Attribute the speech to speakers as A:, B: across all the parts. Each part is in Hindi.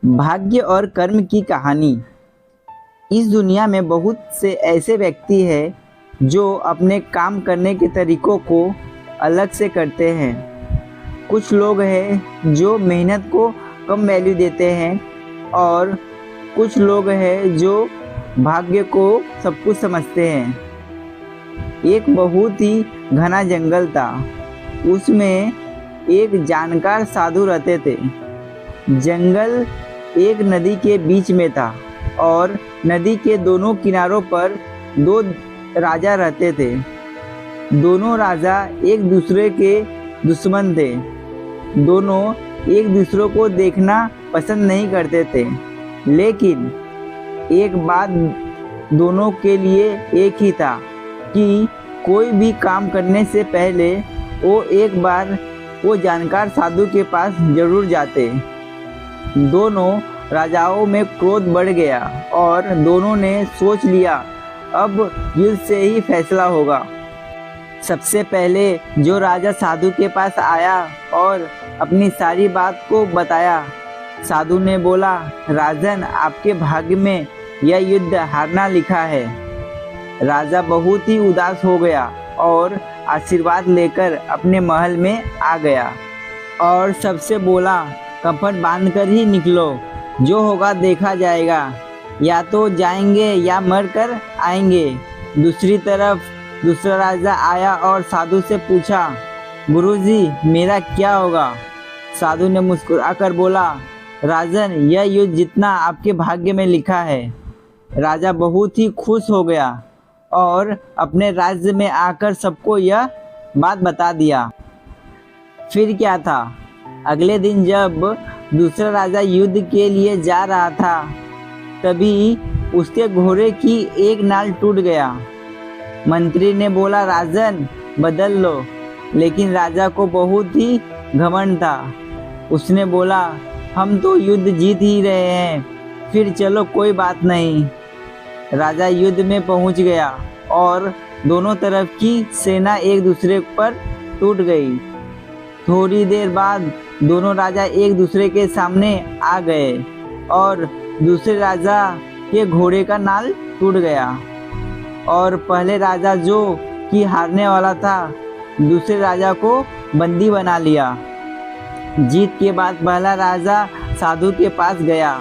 A: भाग्य और कर्म की कहानी। इस दुनिया में बहुत से ऐसे व्यक्ति हैं जो अपने काम करने के तरीकों को अलग से करते हैं। कुछ लोग हैं जो मेहनत को कम वैल्यू देते हैं और कुछ लोग हैं जो भाग्य को सब कुछ समझते हैं। एक बहुत ही घना जंगल था। उसमें एक जानकार साधु रहते थे। जंगल एक नदी के बीच में था और नदी के दोनों किनारों पर दो राजा रहते थे। दोनों राजा एक दूसरे के दुश्मन थे। दोनों एक दूसरे को देखना पसंद नहीं करते थे, लेकिन एक बात दोनों के लिए एक ही था कि कोई भी काम करने से पहले वो एक बार वो जानकार साधु के पास जरूर जाते। दोनों राजाओं में क्रोध बढ़ गया और दोनों ने सोच लिया अब युद्ध से ही फैसला होगा। सबसे पहले जो राजा साधु के पास आया और अपनी सारी बात को बताया। साधु ने बोला, राजन, आपके भाग्य में यह युद्ध हारना लिखा है। राजा बहुत ही उदास हो गया और आशीर्वाद लेकर अपने महल में आ गया और सबसे बोला, कपट बांध कर ही निकलो, जो होगा देखा जाएगा। या तो जाएंगे या मर कर आएंगे। दूसरी तरफ दूसरा राजा आया और साधु से पूछा, गुरुजी, मेरा क्या होगा? साधु ने मुस्कुरा कर बोला, राजन, यह युद्ध जितना आपके भाग्य में लिखा है। राजा बहुत ही खुश हो गया और अपने राज्य में आकर सबको यह बात बता दिया। फिर क्या था, अगले दिन जब दूसरा राजा युद्ध के लिए जा रहा था, तभी उसके घोड़े की एक नाल टूट गया। मंत्री ने बोला, राजन, बदल लो, लेकिन राजा को बहुत ही घमंड था। उसने बोला, हम तो युद्ध जीत ही रहे हैं, फिर चलो कोई बात नहीं। राजा युद्ध में पहुंच गया और दोनों तरफ की सेना एक दूसरे पर टूट गई। थोड़ी देर बाद दोनों राजा एक दूसरे के सामने आ गए और दूसरे राजा के घोड़े का नाल टूट गया और पहले राजा जो कि हारने वाला था, दूसरे राजा को बंदी बना लिया। जीत के बाद पहला राजा साधु के पास गया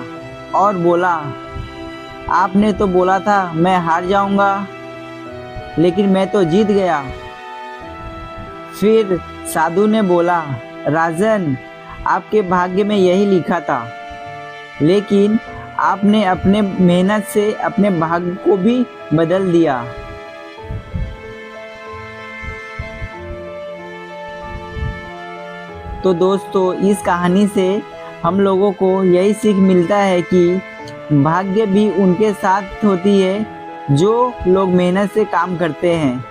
A: और बोला, आपने तो बोला था मैं हार जाऊंगा, लेकिन मैं तो जीत गया। फिर साधु ने बोला, राजन, आपके भाग्य में यही लिखा था, लेकिन आपने अपने मेहनत से अपने भाग्य को भी बदल दिया। तो दोस्तों, इस कहानी से हम लोगों को यही सीख मिलता है कि भाग्य भी उनके साथ होती है जो लोग मेहनत से काम करते हैं।